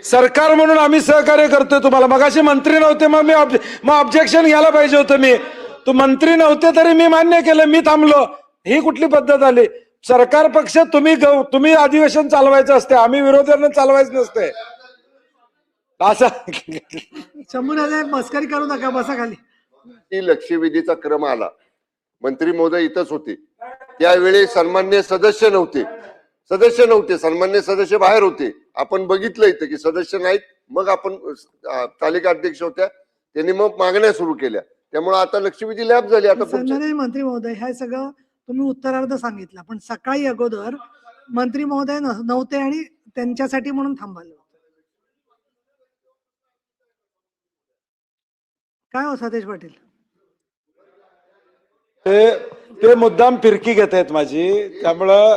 सरकार म्हणून आम्ही सहकार्य करतोय तुम्हाला. मगाशी मंत्री नव्हते, मग ऑब्जेक्शन घ्यायला पाहिजे होतं. मी तू मंत्री नव्हते तरी मी मान्य केलं, मी थांबलो. ही कुठली पद्धत आली? सरकार पक्ष तुम्ही अधिवेशन चालवायचं असते, आम्ही विरोधकांना चालवायचं नसते. असं शंभूराजे मस्करी करू नका, बसा खाली. लक्षवेधीचा क्रम आला, मंत्री महोदय इथंच होते त्यावेळी. सन्मान्य सदस्य नव्हते, सन्मान्य सदस्य बाहेर होते. आपण बघितलं इथं की सदस्य नाहीत. मग आपण तालिका अध्यक्ष होत्या, त्यांनी मग मागण्या सुरू केल्या. त्यामुळे आता लक्षवेधी लॅब झाली. आता सन्माननीय मंत्री महोदय, हे सगळं तुम्ही उत्तरार्ध सांगितलं, पण सकाळी अगोदर मंत्री महोदय नव्हते आणि त्यांच्यासाठी म्हणून थांबवलं. काय हो सतेज पाटील? ते मुद्दाम फिरकी घेत आहेत माझी, त्यामुळं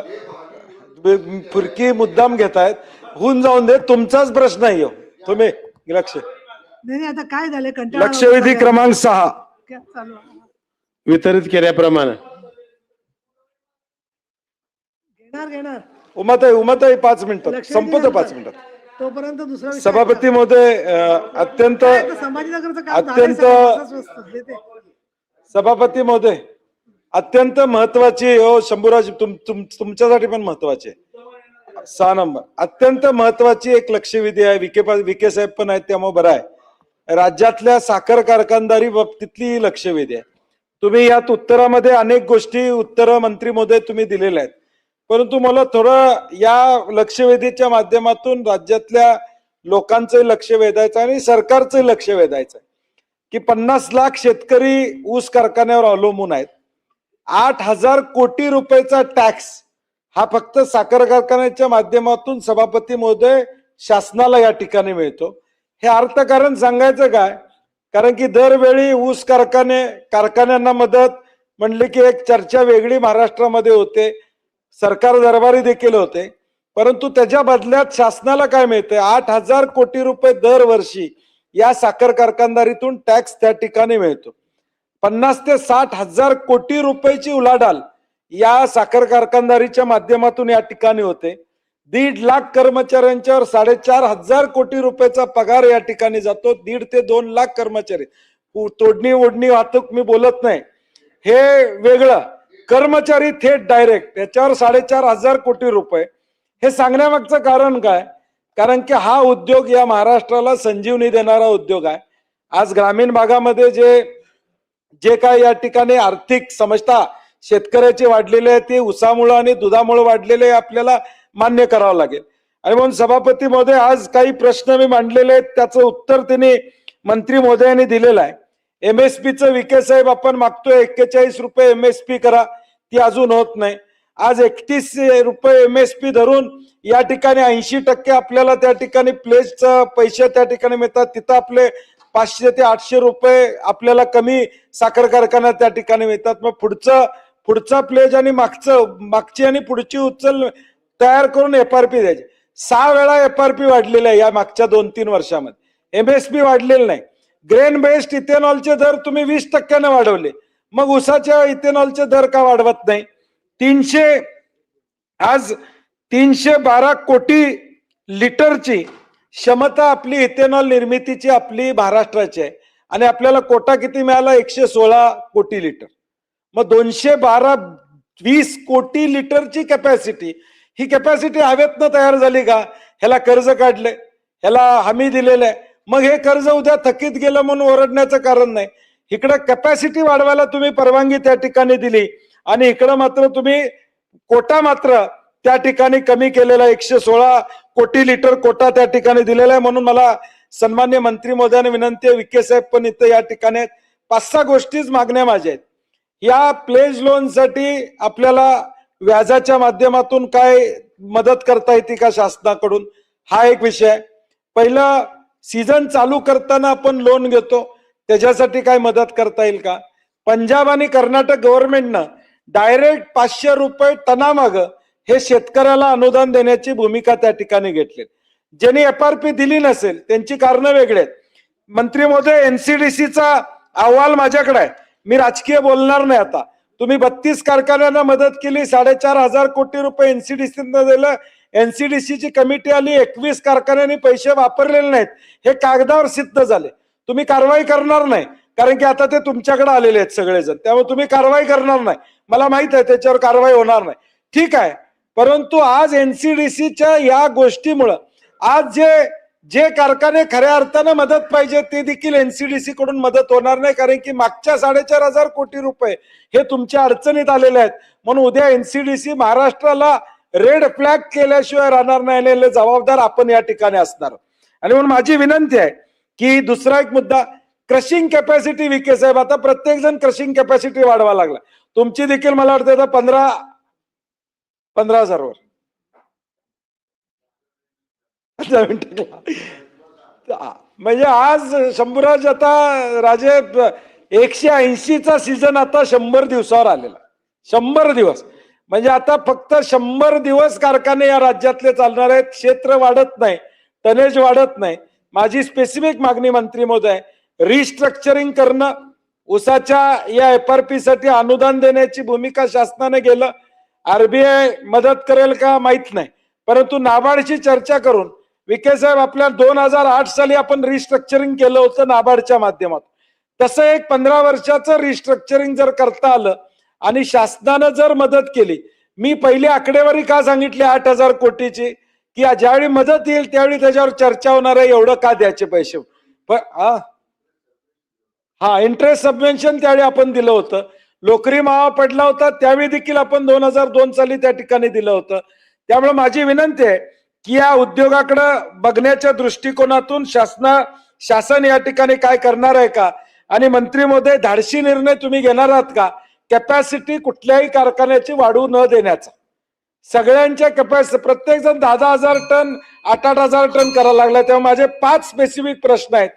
फिरकी मुद्दाम घेत आहेत. होऊन जाऊन दे, तुमचाच प्रश्न आहे हो. तुम्ही लक्ष नाही, आता काय झालं? कंटाळा. लक्षवेधी क्रमांक 6 वितरित केल्याप्रमाणे घेणार उमाताई 5 मिनिटात संपत. 5 मिनिटात तोपर्यंत दुसरा विषय. सभापती महोदय, अत्यंत सभापती महोदय, अत्यंत महत्वाची हो शंभूराज, तुमच्यासाठी पण महत्वाची आहे. 6 नंबर अत्यंत महत्वाची एक लक्षवेधी आहे. विखे साहेब पण आहेत, त्यामुळे बरं आहे. राज्यातल्या साखर कारखानदारी बाबतीतली लक्षवेधी आहे. तुम्ही यात उत्तरामध्ये अनेक गोष्टी उत्तर मंत्री महोदय तुम्ही दिलेल्या आहेत, परंतु मला थोडं या लक्षवेधीच्या माध्यमातून राज्यातल्या लोकांचं लक्ष वेधायचं आणि सरकारचं लक्ष वेधायचं की 50 लाख शेतकरी ऊस कारखान्यावर अवलंबून आहेत. 8,000 कोटी रुपयाचा टॅक्स हा फक्त साखर कारखान्याच्या माध्यमातून सभापती महोदय शासनाला या ठिकाणी मिळतो. हे अर्थकारण सांगायचं काय? कारण की दरवेळी ऊस कारखान्यांना मदत म्हणले की एक चर्चा वेगळी महाराष्ट्रामध्ये होते, सरकार दरबारी देखील होते. परंतु त्याच्या बदल्यात शासनाला काय मिळते? 8,000 कोटी रुपये दरवर्षी या साखर कारखानदारीतून टॅक्स त्या ठिकाणी मिळतो. 50 ते 60 हजार कोटी रुपयाची उलाढाल या साखर कारखानदारीच्या माध्यमातून या ठिकाणी होते. 1.5 लाख कर्मचाऱ्यांच्यावर 4,500 कोटी रुपयाचा पगार या ठिकाणी जातो. 1.5 ते 2 लाख कर्मचारी. तोडणी ओढणी वाहतूक मी बोलत नाही, हे वेगळं. कर्मचारी थेट डायरेक्ट त्याच्यावर 4,500 कोटी रुपये. हे सांगण्यामागचं कारण काय? कारण की हा उद्योग या महाराष्ट्राला संजीवनी देणारा उद्योग आहे. आज ग्रामीण भागामध्ये जे काय या ठिकाणी आर्थिक समस्या शेतकऱ्याची वाढलेली आहे, ते ऊसामुळे आणि दुधामुळे वाढलेले आपल्याला मान्य करावं लागेल. आणि म्हणून सभापती महोदय, आज काही प्रश्न मी मांडलेले आहेत, त्याचं उत्तर त्यांनी मंत्री महोदयांनी दिलेलं आहे. MSPचं विखे साहेब आपण मागतोय 41 रुपये MSP करा, ती अजून होत नाही. आज 31 रुपये MSP धरून या ठिकाणी 80% आपल्याला त्या ठिकाणी प्लेजचं पैसे त्या ठिकाणी मिळतात. तिथं आपले 500 ते 800 रुपये आपल्याला कमी साखर कारखान्यात त्या ठिकाणी मिळतात. मग पुढचा प्लेज आणि मागची आणि पुढची उचल तयार करून FRP द्यायची. 6 वेळा FRP वाढलेला आहे या मागच्या 2-3 वर्षामध्ये. MSP वाढलेलं नाही. ग्रेन बेस्ड इथेनॉलचे दर तुम्ही 20% वाढवले, मग उसाच्या इथेनॉलचे दर का वाढवत नाही? 312 कोटी लिटरची क्षमता आपली इथेनॉल निर्मितीची आपली महाराष्ट्राची आहे आणि आपल्याला कोटा किती मिळाला? 116 कोटी लिटर. मग 220 कोटी लिटरची कॅपॅसिटी, ही कॅपॅसिटी हवेतनं तयार झाली का? ह्याला कर्ज काढले, ह्याला हमी दिलेलं आहे. मग हे कर्ज उद्या थकीत गेलं म्हणून ओरडण्याचं कारण नाही. इकडं कॅपॅसिटी वाढवायला तुम्ही परवानगी त्या ठिकाणी दिली आणि इकडं मात्र तुम्ही कोटा मात्र त्या ठिकाणी कमी केलेला. 116 कोटी लिटर कोटा त्या ठिकाणी दिलेला आहे. म्हणून मला सन्मान्य मंत्री महोदयांना विनंती आहे, विखे साहेब पण इथं या ठिकाणी 5-6 गोष्टीच मागण्या माझ्या आहेत. या प्लेज लोन साठी आपल्याला व्याजाच्या माध्यमातून काय मदत करता येते का शासनाकडून? हा एक विषय आहे. पहिला, सीझन चालू करताना आपण लोन घेतो, त्याच्यासाठी काय मदत करता येईल का? पंजाब आणि कर्नाटक गव्हर्नमेंटनं डायरेक्ट 500 रुपये टनामाग हे शेतकऱ्याला अनुदान देण्याची भूमिका त्या ठिकाणी घेतली. ज्यांनी FRP दिली नसेल त्यांची कारणं वेगळे आहेत. मंत्री महोदय, NCDCचा अहवाल माझ्याकडे आहे, मी राजकीय बोलणार नाही आता. तुम्ही 32 कारखान्यांना मदत केली, 4,500 कोटी रुपये NCDCनं दिलं. NCDC ची कमिटी आली, 21 कारखान्यांनी पैसे वापरलेले नाहीत हे कागदावर सिद्ध झाले. तुम्ही कारवाई करणार नाही कारण की आता ते तुमच्याकडे आलेले आहेत सगळेजण, त्यामुळे तुम्ही कारवाई करणार नाही. मला माहित आहे त्याच्यावर कारवाई होणार नाही, ठीक आहे. परंतु आज NCDCच्या या गोष्टीमुळं आज जे कारखाने खऱ्या अर्थानं मदत पाहिजे ते देखील NCDC कडून मदत होणार नाही, कारण की मागच्या 4,500 कोटी रुपये हे तुमच्या अडचणीत आलेले आहेत. म्हणून उद्या NCDC महाराष्ट्राला रेड फ्लॅग केल्याशिवाय राहणार नाही आणि जबाबदार आपण या ठिकाणी असणार. आणि म्हणून माझी विनंती आहे की दुसरा एक मुद्दा, क्रशिंग कॅपॅसिटी. विके साहेब, आता प्रत्येक जण क्रशिंग कॅपॅसिटी वाढवा लागला, तुमची देखील मला वाटतं आता 15,000 वर म्हणजे आज शंभूराज आता राजे 180चा सीझन आता 100 दिवसावर आलेला. 100 दिवस म्हणजे आता फक्त 100 दिवस कारखाने या राज्यातले चालणार आहेत. क्षेत्र वाढत नाही, टनेज वाढत नाही. माझी स्पेसिफिक मागणी मंत्री महोदय, रिस्ट्रक्चरिंग करणं, ऊसाच्या या FRP साठी अनुदान देण्याची भूमिका शासनाने गेलं. RBI मदत करेल का माहित नाही, परंतु नाबार्डशी चर्चा करून विखे साहेब आपल्या 2008 साली आपण रिस्ट्रक्चरिंग केलं होतं नाबार्डच्या माध्यमातून. तसं एक 15 वर्षाचं रिस्ट्रक्चरिंग जर करता आलं आणि शासनानं जर मदत केली, मी पहिली आकडेवारी का सांगितली 8,000 कोटीची, की ज्यावेळी मदत येईल त्यावेळी त्याच्यावर चर्चा होणार आहे एवढं का द्यायचे पैसे. हा इंटरेस्ट सबवेन्शन त्यावेळी आपण दिलं होतं. लोकरी मावा पडला होता त्यावेळी देखील आपण 2002 साली त्या ठिकाणी दिलं होतं. त्यामुळे माझी विनंती आहे की या उद्योगाकडे बघण्याच्या दृष्टिकोनातून शासन या ठिकाणी काय करणार आहे का, आणि मंत्री महोदय धाडसी निर्णय तुम्ही घेणार आहात का कॅपॅसिटी कुठल्याही कारखान्याची वाढू न देण्याचा. सगळ्यांच्या कॅपॅसिटी प्रत्येक जण 10,000 टन 8,000 टन करायला लागला. तेव्हा माझे 5 स्पेसिफिक प्रश्न आहेत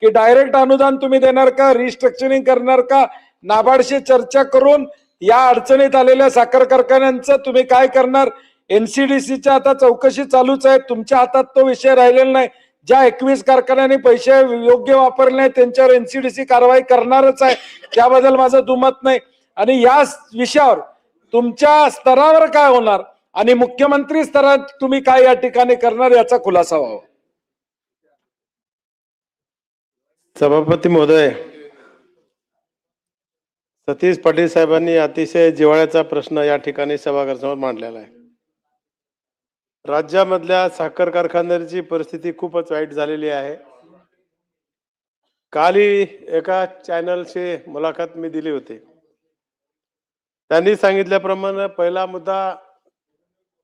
की डायरेक्ट अनुदान तुम्ही देणार का, रिस्ट्रक्चरिंग करणार का, नाबार्डशी चर्चा करून या अडचणीत आलेल्या साखर कारखान्यांचं तुम्ही काय करणार. NCDCच्या आता चौकशी चालूच आहे, तुमच्या हातात तो विषय राहिलेला नाही. ज्या 21 कारखान्यांनी पैसे योग्य वापरले नाही त्यांच्यावर NCDC कारवाई करणारच आहे, त्याबद्दल माझं दुमत नाही. आणि या विषयावर तुमच्या स्तरावर काय होणार आणि मुख्यमंत्री स्तरात तुम्ही काय या ठिकाणी करणार याचा खुलासा व्हावा. सभापती महोदय, सतीश पाटील साहेबांनी अतिशय जिव्हाळ्याचा प्रश्न या ठिकाणी सभागृहासमोर मांडलेला आहे. राज्यामधल्या साखर कारखान्यांची परिस्थिती खूपच वाईट झालेली आहे. कालही एका चॅनलची मुलाखत मी दिली होती. त्यांनी सांगितल्याप्रमाणे पहिला मुद्दा,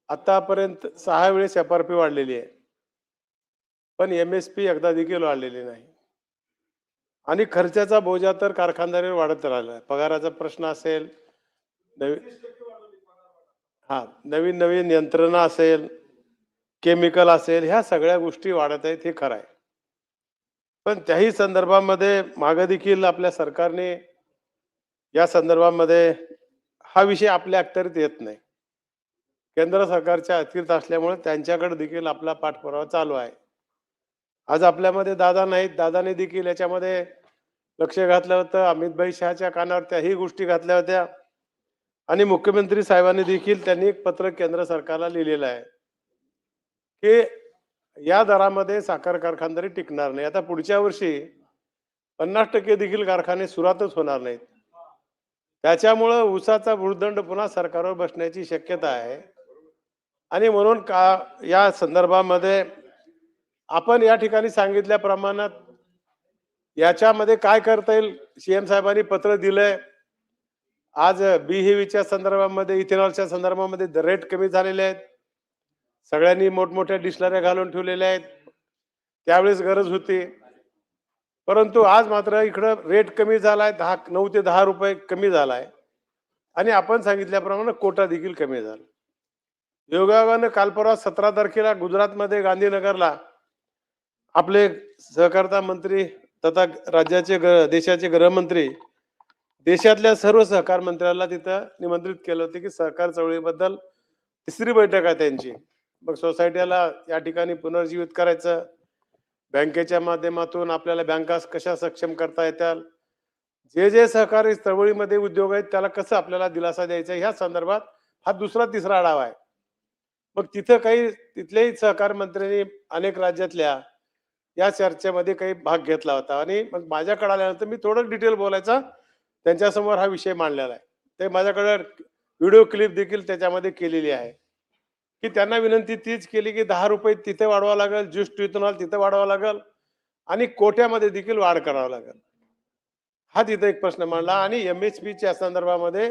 आतापर्यंत 6 वेळेस FRP वाढलेली आहे, पण MSP एकदा देखील वाढलेली नाही. आणि खर्चाचा बोजा तर कारखानदारीवर वाढत राहिला. पगाराचा प्रश्न असेल, नवीन यंत्रणा असेल, केमिकल असेल, ह्या सगळ्या गोष्टी वाढत आहेत, हे खरं आहे. पण त्याही संदर्भामध्ये मागे देखील आपल्या सरकारने या संदर्भामध्ये हा विषय आपल्या अखत्यारीत येत नाही. केंद्र सरकारच्या अखत्यारीत असल्यामुळे त्यांच्याकडे देखील आपला पाठपुरावा चालू आहे. आज आपल्यामध्ये दादा नाहीत, दादाने देखील याच्यामध्ये लक्ष घातलं होतं. अमितभाई शहाच्या कानावर त्याही गोष्टी घातल्या होत्या आणि मुख्यमंत्री साहेबांनी देखील त्यांनी एक पत्र केंद्र सरकारला लिहिलेलं आहे की या दरामध्ये साखर कारखानदारी टिकणार नाही. आता पुढच्या वर्षी 50% देखील कारखाने सुरातच होणार नाहीत. त्याच्यामुळं ऊसाचा भूर्दंड पुन्हा सरकारवर बसण्याची शक्यता आहे. आणि म्हणून या संदर्भामध्ये आपण या ठिकाणी सांगितल्याप्रमाणे याच्यामध्ये काय करता येईल, CM साहेबांनी पत्र दिलंय. आज BHEVच्या संदर्भामध्ये, इथेनॉलच्या संदर्भामध्ये रेट कमी झालेले आहेत. सगळ्यांनी मोठमोठ्या डिस्लऱ्या घालून ठेवलेल्या आहेत. त्यावेळेस गरज होती, परंतु आज मात्र इकडं रेट कमी झालाय, 9 ते 10 रुपये कमी झालाय. आणि आपण सांगितल्याप्रमाणे कोटा देखील कमी झाला. योगायोगानं काल परवा 17 तारखेला गुजरातमध्ये गांधीनगरला आपले सहकारिता मंत्री तथा राज्याचे देशाचे गृहमंत्री देशातल्या सर्व सहकार मंत्र्यांना तिथं निमंत्रित केलं होतं की सहकार चळवळीबद्दल 3री बैठक आहे त्यांची. मग सोसायटीला या ठिकाणी पुनर्जीवित करायचं, बँकेच्या माध्यमातून आपल्याला बँका कशा सक्षम करता येतात, जे सहकारी चळवळीमध्ये उद्योग आहेत त्याला कसं आपल्याला दिलासा द्यायचा, ह्या संदर्भात हा 2रा-3रा आढावा आहे. मग तिथं काही तिथल्याही सहकार मंत्र्यांनी अनेक राज्यातल्या या चर्चेमध्ये काही भाग घेतला होता आणि मग माझ्याकडे आल्यानंतर मी थोडं डिटेल बोलायचा त्यांच्यासमोर हा विषय मांडलेला आहे. ते माझ्याकडे व्हिडिओ क्लिप देखील त्याच्यामध्ये केलेली आहे की त्यांना विनंती तीच केली की 10 रुपये तिथे वाढवावं लागेल, ज्यूस इथेनॉल तिथे वाढवावं लागेल आणि कोट्यामध्ये देखील वाढ करावं लागेल. हा तिथे एक प्रश्न मांडला आणि MSPच्या संदर्भामध्ये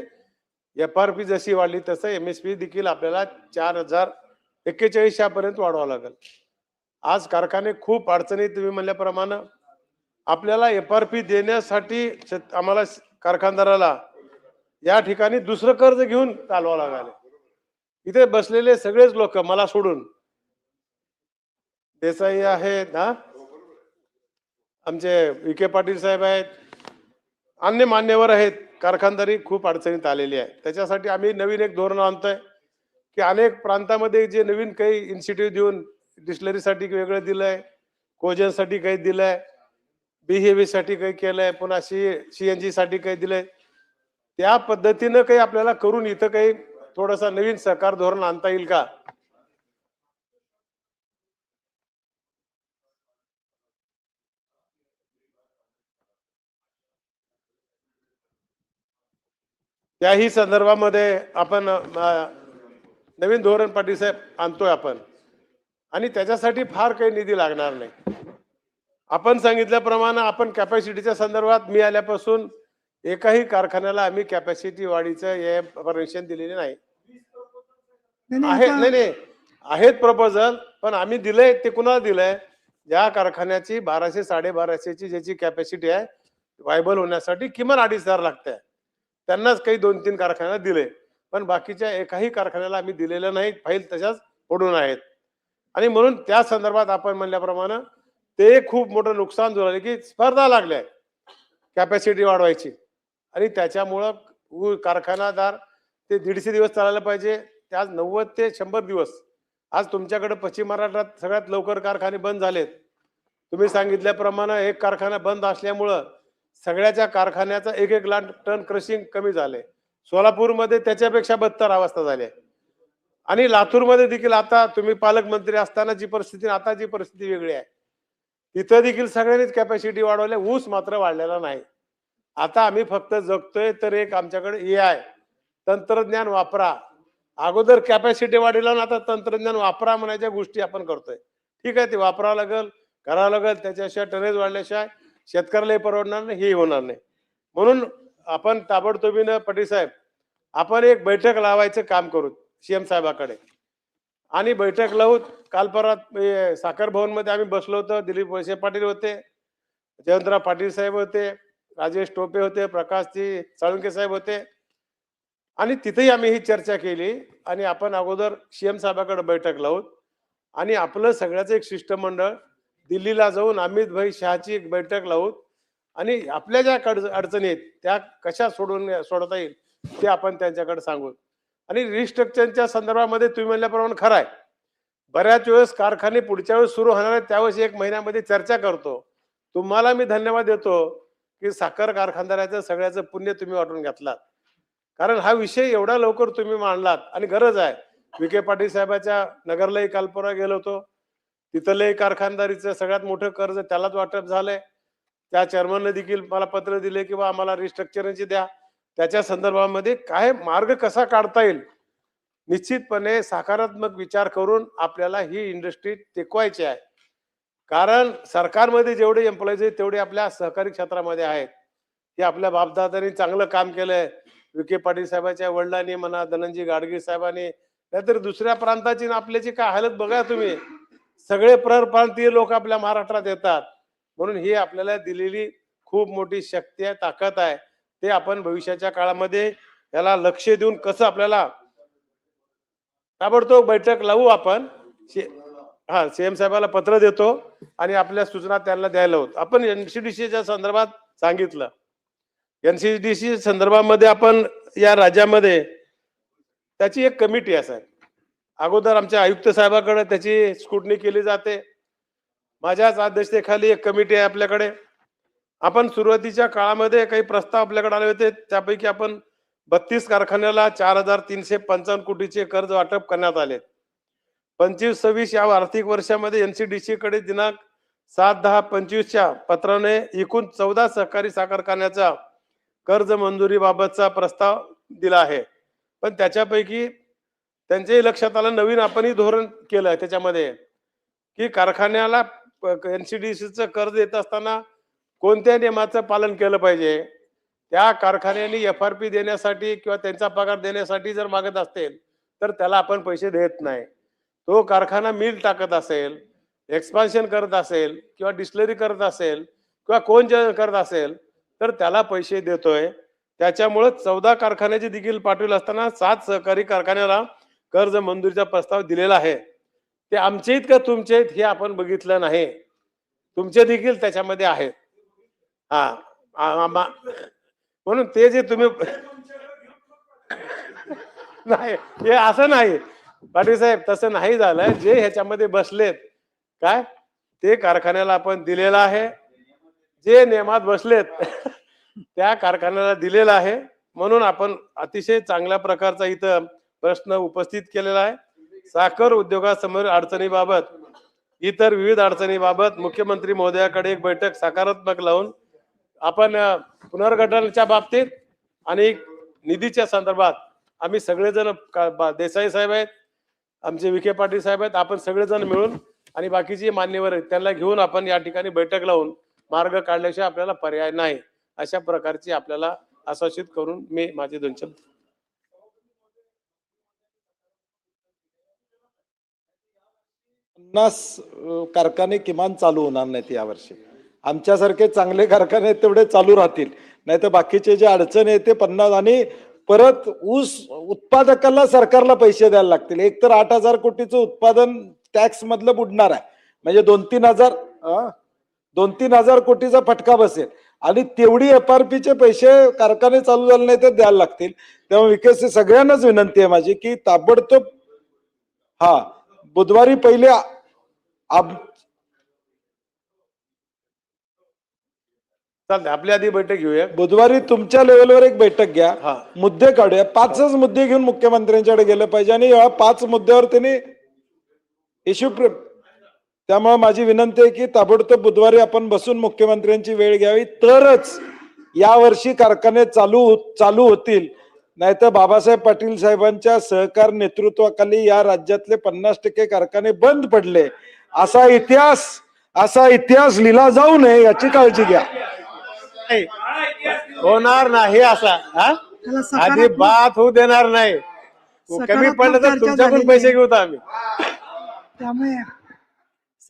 FRP जशी वाढली तसं MSP देखील आपल्याला 4041 पर्यंत वाढवावं लागेल. आज कारखाने खूप अडचणीत तुम्ही म्हणल्याप्रमाणे आपल्याला FRP देण्यासाठी आम्हाला कारखानदाराला या ठिकाणी दुसरं कर्ज घेऊन चालवावं लागलं. इथे बसलेले सगळेच लोक मला सोडून, देसाई आहेत ना, आमचे विखे पाटील साहेब आहेत, अन्य मान्यवर आहेत, कारखानदारी खूप अडचणीत आलेली आहे. त्याच्यासाठी आम्ही नवीन एक धोरण आणतोय की अनेक प्रांतामध्ये जे नवीन काही इन्स्टिट्यूट देऊन डिस्टिलरीसाठी वेगळं दिलंय, कोजनसाठी काही दिलंय, BHEV साठी काही केलंय, पुन्हा CNG साठी काही दिलंय, त्या पद्धतीनं काही आपल्याला करून इथं काही थोडासा नवीन सहकार धोरण आणता येईल का? त्याही संदर्भामध्ये आपण नवीन धोरण पाटील साहेब आणतोय आपण आणि त्याच्यासाठी फार काही निधी लागणार नाही. आपण सांगितल्याप्रमाणे आपण कॅपॅसिटीच्या संदर्भात मी आल्यापासून एकाही कारखान्याला आम्ही कॅपॅसिटी वाढीचं परमिशन दिलेली नाही. नाही आहेत प्रपोजल, पण आम्ही दिलंय ते कुणाला दिलंय? ज्या कारखान्याची 1200 1250ची ज्याची कॅपॅसिटी आहे व्हायबल होण्यासाठी किमान 2,500 लागते, त्यांनाच काही 2-3 कारखान्याला दिले, पण बाकीच्या एकाही कारखान्याला आम्ही दिलेलं नाही. फाईल तशाच पडून आहेत आणि म्हणून त्या संदर्भात आपण म्हणल्याप्रमाणे ते खूप मोठं नुकसान झालं की स्पर्धा लागल्या कॅपॅसिटी वाढवायची आणि त्याच्यामुळं कारखानादार ते 150 दिवस चालायला पाहिजे, ते आज 90 ते 100 दिवस. आज तुमच्याकडे पश्चिम महाराष्ट्रात सगळ्यात लवकर कारखाने बंद झालेत. तुम्ही सांगितल्याप्रमाणे एक कारखाना बंद असल्यामुळं सगळ्याच्या कारखान्याचा 1-1 लाख टन क्रशिंग कमी झाले. सोलापूरमध्ये त्याच्यापेक्षा 72 अवस्था झाली आणि लातूरमध्ये देखील आता तुम्ही पालकमंत्री असताना जी परिस्थिती, आता जी परिस्थिती वेगळी आहे. तिथं देखील सगळ्यांनीच कॅपॅसिटी वाढवल्या, ऊस मात्र वाढलेला नाही. आता आम्ही फक्त जगतोय तर एक आमच्याकडे AI तंत्रज्ञान वापरा. अगोदर कॅपॅसिटी वाढीला ना आता तंत्रज्ञान वापरा म्हणायच्या गोष्टी आपण करतोय. ठीक आहे, ते वापरावं लागेल, करावं लागेल, त्याच्याशिवाय टनेज वाढल्याशिवाय शेतकऱ्यालाही परवडणार नाही, हेही होणार नाही. म्हणून आपण ताबडतोबीनं पाटील साहेब आपण एक बैठक लावायचं काम करू CM साहेबाकडे आणि बैठक लावू. काल परत साखर भवनमध्ये आम्ही बसलो होतो, दिलीप वळसे पाटील होते, जयवंतराव पाटील साहेब होते, राजेश टोपे होते, प्रकाशजी साळुंके साहेब होते आणि तिथेही आम्ही ही चर्चा केली आणि आपण अगोदर CM साहेबाकडे बैठक लावूत आणि आपलं सगळ्याचं एक शिष्टमंडळ दिल्लीला जाऊन अमित भाई शहाची एक बैठक लावूत आणि आपल्या ज्या अडचणी आहेत त्या कशा सोडवता येईल ते आपण त्यांच्याकडे सांगू. आणि रिस्ट्रक्चरच्या संदर्भामध्ये तुम्ही म्हणल्याप्रमाणे खरं आहे, बऱ्याच वेळेस कारखाने पुढच्या वेळेस सुरू होणार आहेत त्यावेळेस 1 महिन्यामध्ये चर्चा करतो. तुम्हाला मी धन्यवाद देतो की साखर कारखानदाराचं सगळ्याचं पुण्य तुम्ही वाटून घेतलात, कारण हा विषय एवढा लवकर तुम्ही मांडलात आणि गरज आहे. विखे पाटील साहेबाच्या नगरलाही काल परवा गेलो होतो, तिथलंही कारखानदारीचं सगळ्यात मोठं कर्ज त्यालाच वाटप झालंय. त्या चेअरमनने देखील मला पत्र दिले की बा आम्हाला रिस्ट्रक्चरची द्या, त्याच्या संदर्भामध्ये काय मार्ग कसा काढता येईल. निश्चितपणे सकारात्मक विचार करून आपल्याला ही इंडस्ट्री टिकवायची आहे, कारण सरकारमध्ये जेवढे एम्प्लॉईज आहेत तेवढे आपल्या सहकारी क्षेत्रामध्ये आहेत. हे आपल्या बापदादांनी चांगलं काम केलंय, विखे पाटील साहेबांच्या वडिलांनी म्हणा, धनंजय गाडगीळ साहेबांनी, नाहीतर दुसऱ्या प्रांताची आपल्याची काय हालत बघा तुम्ही. सगळे परप्रांतीय लोक आपल्या महाराष्ट्रात येतात, म्हणून ही आपल्याला दिलेली खूप मोठी शक्ती आहे, ताकद आहे. ते आपण भविष्याच्या काळामध्ये याला लक्ष देऊन कसं आपल्याला ताबडतोब बैठक लावू आपण. CM साहेबाला पत्र देतो आणि आपल्या सूचना त्यांना द्यायला होत. आपण NCDCच्या संदर्भात सांगितलं, NCDC संदर्भामध्ये आपण या राज्यामध्ये त्याची एक कमिटी आहे साहेब. अगोदर आमच्या आयुक्त साहेबाकडे त्याची स्क्रुटनी केली जाते, माझ्याच अध्यक्षतेखाली एक कमिटी आहे आपल्याकडे. आपण सुरुवातीच्या काळामध्ये काही प्रस्ताव आपल्याकडे आले होते, त्यापैकी आपण 32 कारखान्याला 4,355 कोटीचे कर्ज वाटप करण्यात आले. 25-26 या आर्थिक वर्षामध्ये एनसीडीसी कडे दिनांक 7/10/25च्या पत्राने एकूण 14 सहकारी साखर कारखान्याचा कर्ज मंजुरीबाबतचा प्रस्ताव दिला आहे. पण त्याच्यापैकी त्यांच्याही लक्षात आलं, नवीन आपणही धोरण केलं त्याच्यामध्ये की कारखान्याला एनसीडीसीचं कर्ज देत असताना कोणत्या नियमाचं पालन केलं पाहिजे. त्या कारखान्याने FRP देण्यासाठी किंवा त्यांचा पगार देण्यासाठी जर मागत असतील तर त्याला आपण पैसे देत नाही. तो कारखाना मिल टाकत असेल, एक्सपान्शन करत असेल किंवा डिस्टिलरी करत असेल किंवा कोण जे करत असेल तर त्याला पैसे देतोय. त्याच्यामुळे 14 कारखान्याचे देखील पाठवले असताना 7 सहकारी कारखान्याला कर्ज मंजुरीचा प्रस्ताव दिलेला आहे. ते आमचे आहेत का तुमचे आहेत हे आपण बघितलं नाही. तुमचे देखील त्याच्यामध्ये आहेत. म्हणून ते जे तुम्ही नाही, हे असं नाही पाटील साहेब, तसं नाही झालंय. जे ह्याच्यामध्ये बसलेत काय ते कारखान्याला आपण दिलेला आहे. जे नियमात बसलेत त्या कारखान्याला दिलेला आहे. म्हणून आपण अतिशय चांगल्या प्रकारचा इथं प्रश्न उपस्थित केलेला आहे. साखर उद्योगासमोर अडचणीबाबत, इतर विविध अडचणीबाबत मुख्यमंत्री महोदयाकडे एक बैठक सकारात्मक लावून आपण पुनर्गठनाच्या बाबतीत आणि निधीच्या संदर्भात आम्ही सगळेजण, देसाई साहेब आहेत, आमचे विखे पाटील साहेब आहेत, आपण सगळेजण मिळून आणि बाकीचे मान्यवर आहेत त्यांना घेऊन आपण या ठिकाणी बैठक लावून मार्ग काढल्याशिवाय आपल्याला पर्याय नाही, अशा प्रकारची आपल्याला आश्वासित करून मी माझे 2 शब्द. कारखाने किमान चालू होणार नाहीत यावर्षी. आमच्यासारखे चांगले कारखाने तेवढे चालू राहतील, नाही तर बाकीचे जे अडचण आहे ते 50. आणि परत ऊस उत्पादकाला सरकारला पैसे द्यायला लागतील. एक तर 8,000 कोटीचं उत्पादन टॅक्स मधलं बुडणार आहे, म्हणजे 2-3 हजार कोटीचा फटका बसेल. आणि तेवढी FRPचे पैसे कारखाने चालू झाले नाही तर द्यायला लागतील. तेव्हा विकेस सगळ्यांनाच विनंती आहे माझी की ताबडतोब बुधवारी पहिले चालतंय, आपल्या आधी बैठक घेऊया. बुधवारी तुमच्या लेवलवर एक बैठक घ्या, हा. मुद्दे काढूया. 5च मुद्दे घेऊन मुख्यमंत्र्यांच्याकडे गेलं पाहिजे आणि या 5 मुद्द्यावर त्यांनी इश्यू. त्यामुळे माझी विनंती आहे की ताबडतोब बुधवारी आपण बसून मुख्यमंत्र्यांची वेळ घ्यावी, तरच यावर्षी कारखाने चालू होतील. नाहीतर बाबासाहेब पाटील साहेबांच्या सहकार नेतृत्वाखाली या राज्यातले 50% कारखाने बंद पडले. असा इतिहास लिहिला जाऊ नये याची काळजी घ्या. होणार नाही असा त्याला आधी सकारात्मक बात होऊ देणार नाही. कमी पडलं तर चर्चा तुमच्याकडून झालेली पैसे आहे. घेऊ आम्ही. त्यामुळे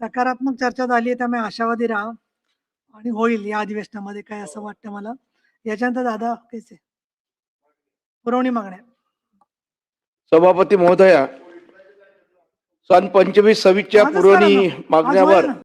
सकारात्मक चर्चा झाली आहे, त्यामुळे आशावादी राहा आणि होईल या अधिवेशनामध्ये काय, असं वाटतं मला. याच्यानंतर दादा कैसे पुरवणी मागण्या. सभापती महोदया, सन 25-26च्या आजच करा पुरवणी ना. आज मागण्यावर होईल ना.